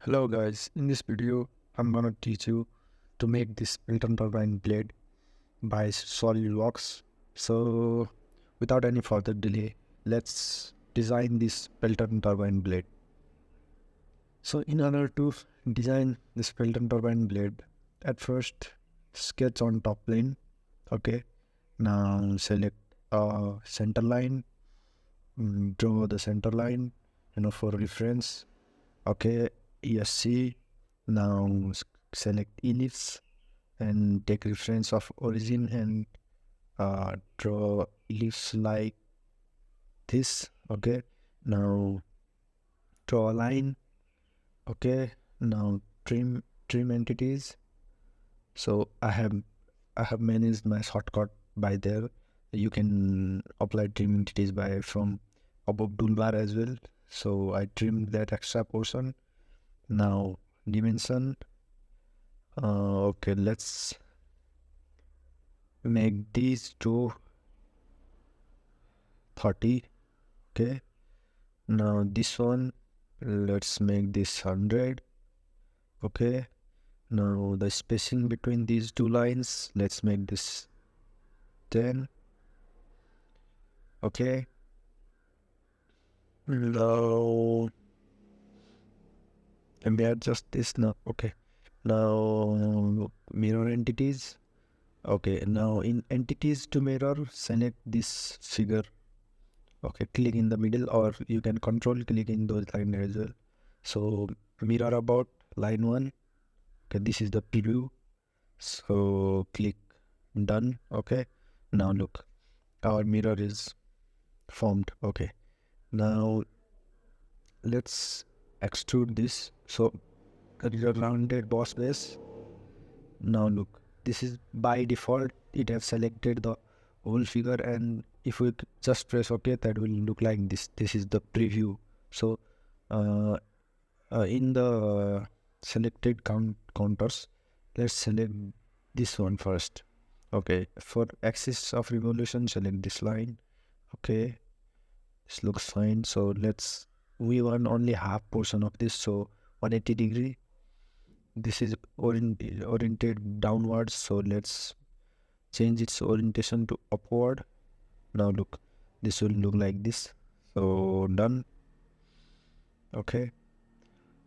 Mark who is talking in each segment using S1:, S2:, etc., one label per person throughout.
S1: Hello guys, in this video I'm gonna teach you to make this Pelton turbine blade by SOLIDWORKS. So without any further delay, let's design this Pelton turbine blade. So in order to design this Pelton turbine blade, at first sketch on top plane. Okay, now select center line, draw the center line, for reference. Okay, ESC. Now select ellipse and take reference of origin and draw ellipse like this. Okay, now draw a line. Okay, now trim entities. So I have managed my shortcut by there. You can apply trim entities by from above toolbar as well. So I trimmed that extra portion. Now dimension. Okay, let's make these to 30. Okay, now this one, let's make this 100. Okay, now the spacing between these two lines, let's make this 10. Okay, now let me adjust this now. Okay, now mirror entities. Okay, now in entities to mirror, select this figure. Okay, click in the middle, or you can control click in those lines as well. So mirror about line 1. Okay, this is the preview. So click done. Okay, now look, our mirror is formed. Okay, now let's extrude this. So there is a rounded boss base. Now look, this is by default it has selected the whole figure, and if we just press OK, that will look like this. This is the preview. So in the selected counters, let's select this one first. Okay, for axis of revolution, select this line. Okay, this looks fine. So we want only half portion of this, so 180 degree. This is oriented downwards, so let's change its orientation to upward. Now look, this will look like this. So done. Okay,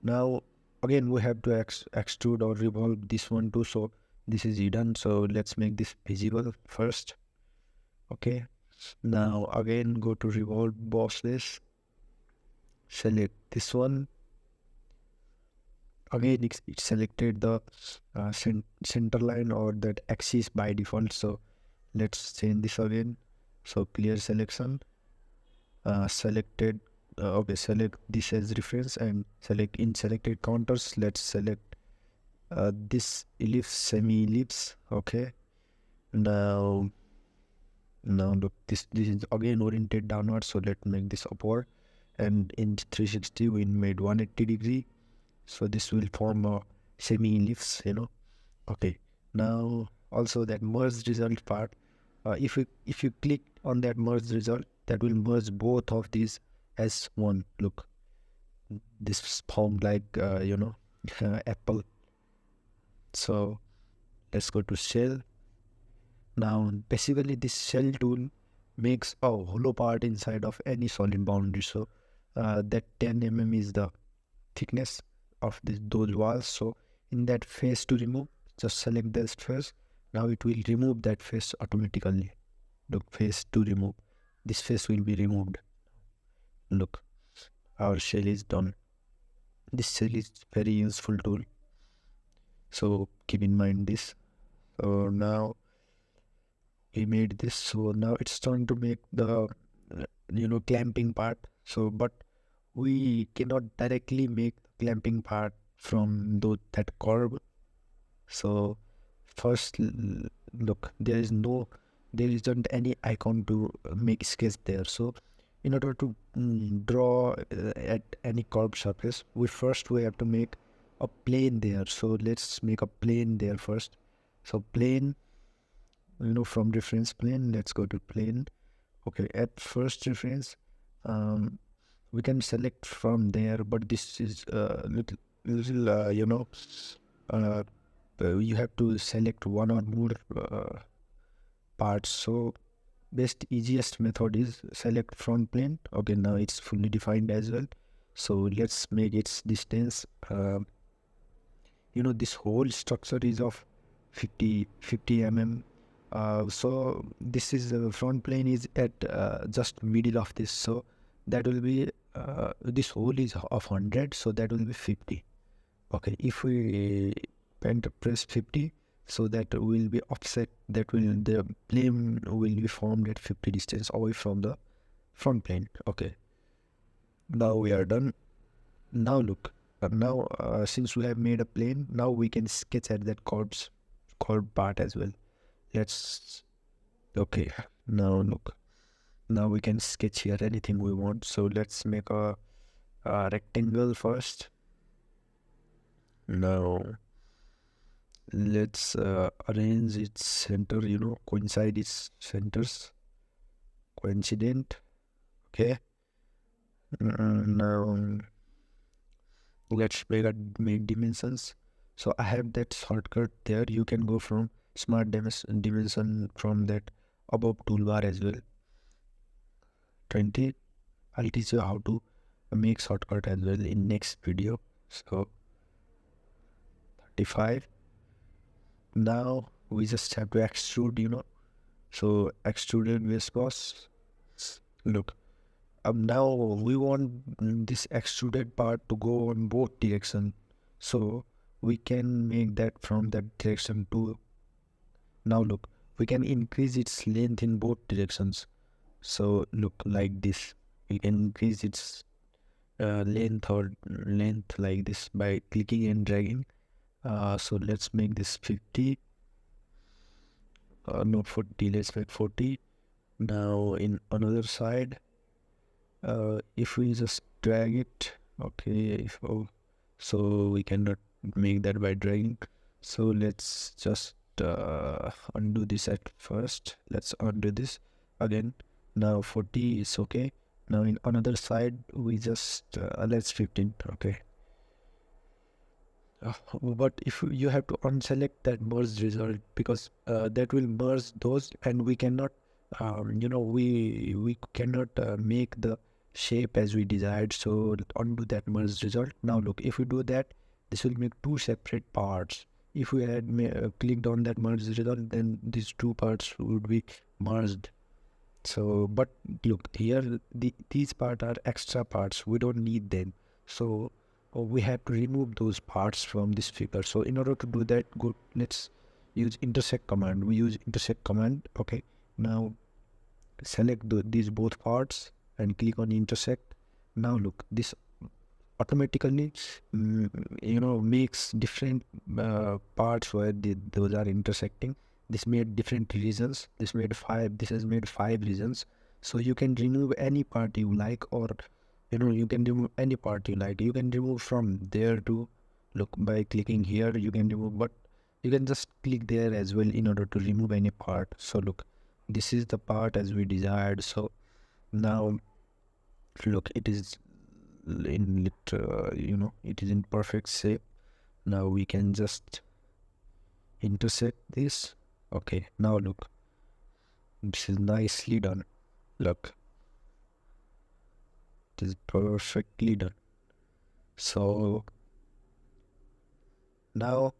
S1: now again we have to extrude or revolve this one too, so this is hidden, so let's make this visible first. Okay, now again go to revolve boss base, select this one. Again it selected the center line or that axis by default, so let's change this again. So clear selection, selected. Okay, select this as reference and select in selected counters. Let's select this ellipse, semi ellipse. Okay, now look, this is again oriented downward, so let's make this upward, and in 360 we made 180 degree, so this will form a semi ellipse. Okay, now also that merged result part, if you click on that merged result, that will merge both of these as one. Look, this is formed like apple. So let's go to shell. Now basically this shell tool makes a hollow part inside of any solid boundary. So that 10 mm is the thickness of those walls. So in that face to remove, just select this face. Now it will remove that face automatically. Look, face to remove. This face will be removed. Look, our shell is done. This shell is very useful tool, so keep in mind this. So now we made this, so now it's time to make the clamping part. So but we cannot directly make the clamping part from that curve. So first look, there isn't any icon to make sketch there. So in order to draw at any curved surface, we have to make a plane there. So let's make a plane there first. So plane, from reference plane, let's go to plane. Okay, at first reference, we can select from there, but this is little you have to select one or more parts. So best easiest method is select front plane. Okay, now it's fully defined as well. So let's make its distance. This whole structure is of 50 mm. So this is front plane is at just middle of this, so that will be this hole is of 100, so that will be 50. Okay, if we press 50, so that will be offset, that will the plane will be formed at 50 distance away from the front plane. Okay, now we are done. Now look, since we have made a plane, now we can sketch at that curved part as well. Let's Okay, now look, now we can sketch here anything we want. So let's make a rectangle first. Now let's arrange its center, coincide its centers, coincident. Okay, now let's make dimensions. So I have that shortcut there. You can go from smart dimension from that above toolbar as well. 20. I'll teach you how to make shortcut as well in next video. So 35. Now we just have to extrude. So extruded viscose. Look, now we want this extruded part to go on both direction. So we can make that from that direction too. Now look, we can increase its length in both directions. So look, like this, we can increase its length like this by clicking and dragging. So let's make this 50. No, 40. Let's make 40. Now in another side, if we just drag it, okay, so we cannot make that by dragging. So let's just undo this at first. Let's undo this again. Now 40 is okay. Now in another side, we just let's 15. Okay. But if you have to unselect that merge result, because that will merge those, and we cannot we cannot make the shape as we desired. So undo that merge result. Now look, if we do that, this will make two separate parts. If we had clicked on that merge result, then these two parts would be merged. So but look here, these parts are extra parts, we don't need them. So we have to remove those parts from this figure. So in order to do that, let's use intersect command. We use intersect command. Okay, now select these both parts and click on intersect. Now look, this automatically makes different parts where those are intersecting. This made different regions. This has made 5 regions. So you can remove any part you like, or you can remove any part you like. You can remove from there to, look, by clicking here you can remove, but you can just click there as well in order to remove any part. So look, this is the part as we desired. So now look, it is it is in perfect shape. Now we can just intersect this. Okay, now look, this is nicely done. Look, it is perfectly done. So now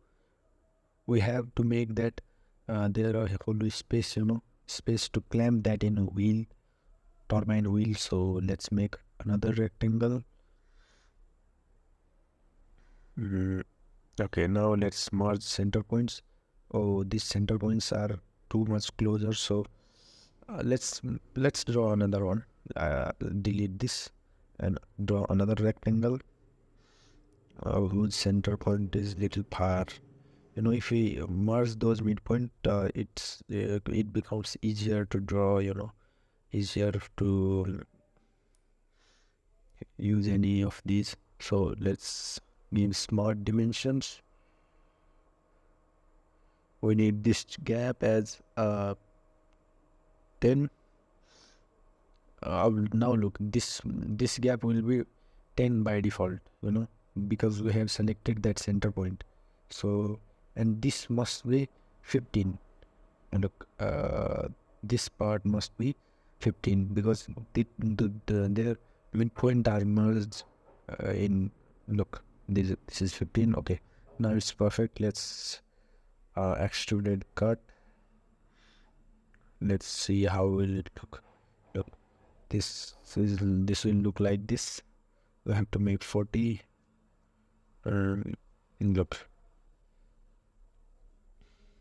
S1: we have to make that there are whole space to clamp that in a wheel, turbine wheel. So let's make another rectangle. Okay, now let's merge center points. Oh, these center points are too much closer, so let's draw another one. Delete this and draw another rectangle whose center point is little far. If we merge those midpoint, it becomes easier to draw. Easier to use any of these. So let's give smart dimensions. We need this gap as 10. Now look, this gap will be 10 by default. because we have selected that center point. So, and this must be 15. And look, this part must be 15 because their midpoint are merged in, look, this is 15. Okay, now it's perfect. Let's extruded cut. Let's see how will it look. Look, this will look like this. We have to make 40. Look,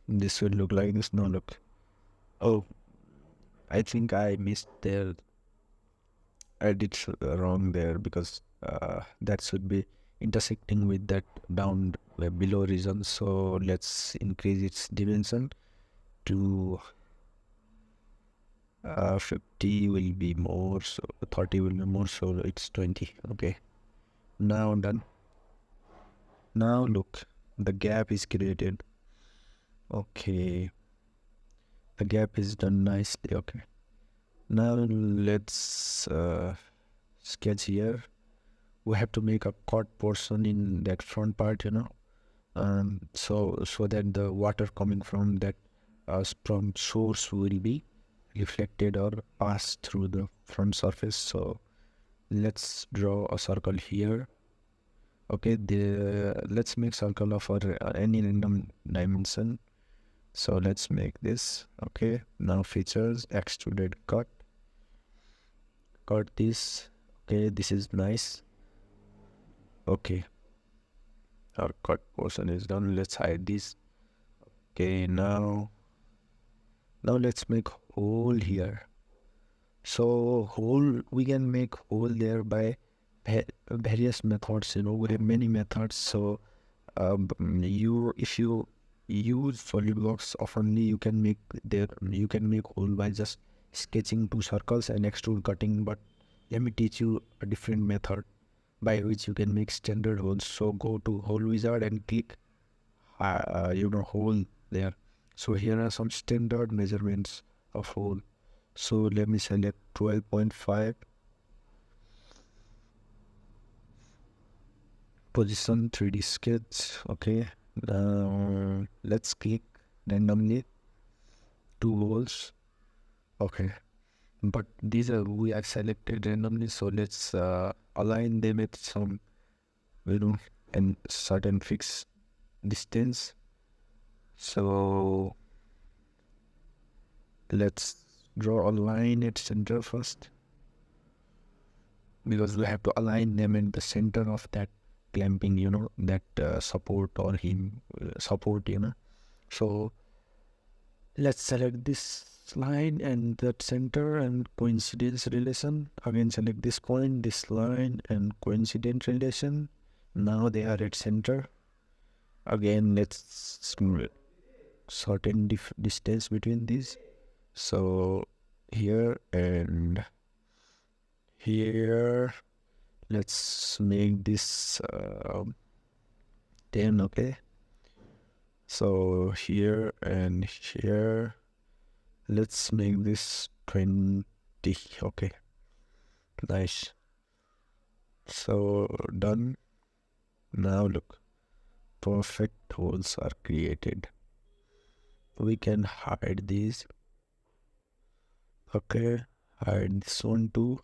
S1: this will look like this. No, look. Oh, I think I missed there. I did wrong there because that should be intersecting with that down below region. So let's increase its dimension to 50 will be more, so 30 will be more, so it's 20. Okay, now done. Now look, the gap is created. Okay, the gap is done nicely. Okay, now let's sketch here. We have to make a cut portion in that front part, so that the water coming from that from source will be reflected or passed through the front surface. So let's draw a circle here. Okay, let's make circle of any random dimension. So let's make this. Okay, now features, extruded cut this. Okay, this is nice. Okay, our cut portion is done. Let's hide this. Okay, now let's make hole here. So hole, we can make hole there by various methods. We have many methods. So if you use SolidWorks oftenly, you can make hole by just sketching two circles and extrude cutting. But let me teach you a different method by which you can make standard holes. So go to hole wizard and click hole there. So here are some standard measurements of hole. So let me select 12.5, position 3D sketch. Okay, now let's click randomly two holes. Okay, but these are we are selected randomly, so let's align them at some and certain fixed distance. So let's draw a line at center first, because we have to align them in the center of that clamping, that support or support. So let's select this line and that center and coincidence relation. Again, select this point, this line, and coincident relation. Now they are at center. Again, let's certain distance between these. So here and here, let's make this 10. Okay, so here and here, let's make this 20. Okay, nice. So done. Now look, perfect holes are created. We can hide these. Okay, hide this one too.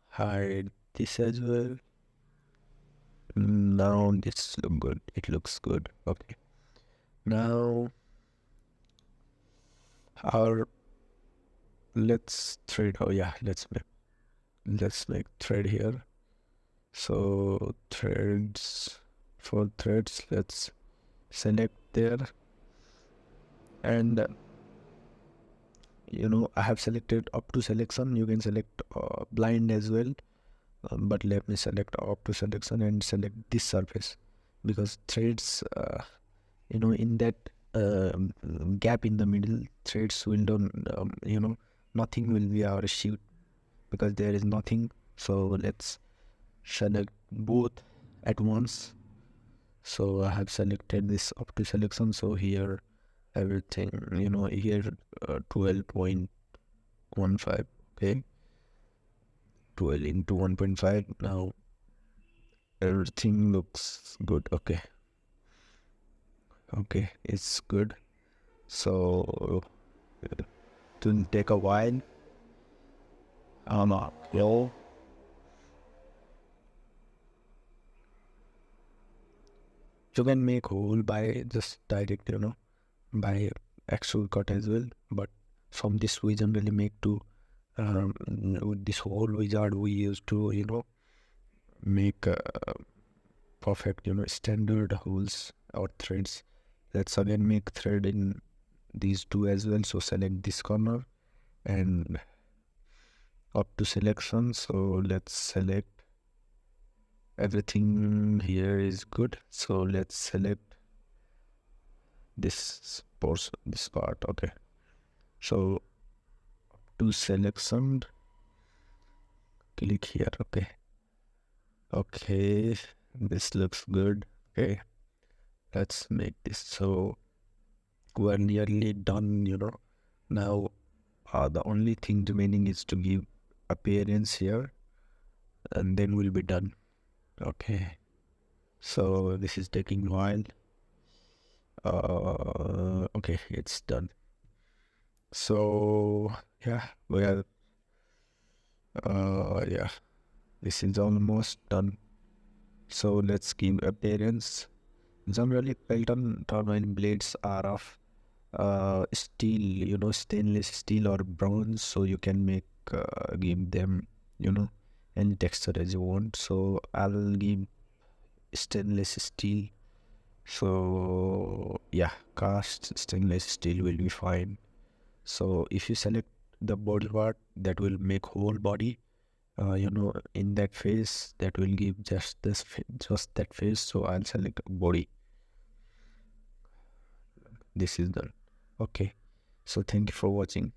S1: Hide this as well. Now this look good. It looks good. Okay, now let's thread. Oh yeah, let's make thread here. So threads, for threads, let's select there, and I have selected up to selection. You can select blind as well, but let me select up to selection and select this surface, because threads in that gap in the middle, threads will don't nothing will be our shoot, because there is nothing. So let's select both at once. So I have selected this up to selection. So here everything, here 12.15. Okay, 12 into 1.5. Now Everything looks good. Okay, it's good. So it will take a while. Yo, you can make hole by just direct, by actual cut as well. But from this we generally make to with this whole wizard we used to make perfect standard holes or threads. Let's again make thread in these two as well. So select this corner and up to selection. So let's select everything here is good. So let's select this portion, this part. Okay, so to selection, click here. Okay, this looks good. Okay, let's make this. So we're nearly done. Now the only thing remaining is to give appearance here, and then we'll be done. Okay, so this is taking a while. Okay, it's done. So yeah, yeah, this is almost done. So let's give appearance. Generally, Pelton turbine blades are of steel, stainless steel or bronze, so you can give them, any texture as you want. So I'll give stainless steel. So yeah, cast stainless steel will be fine. So if you select the body part, that will make whole body. In that face, that will give just that face. So I'll select body. This is done. Okay. So thank you for watching.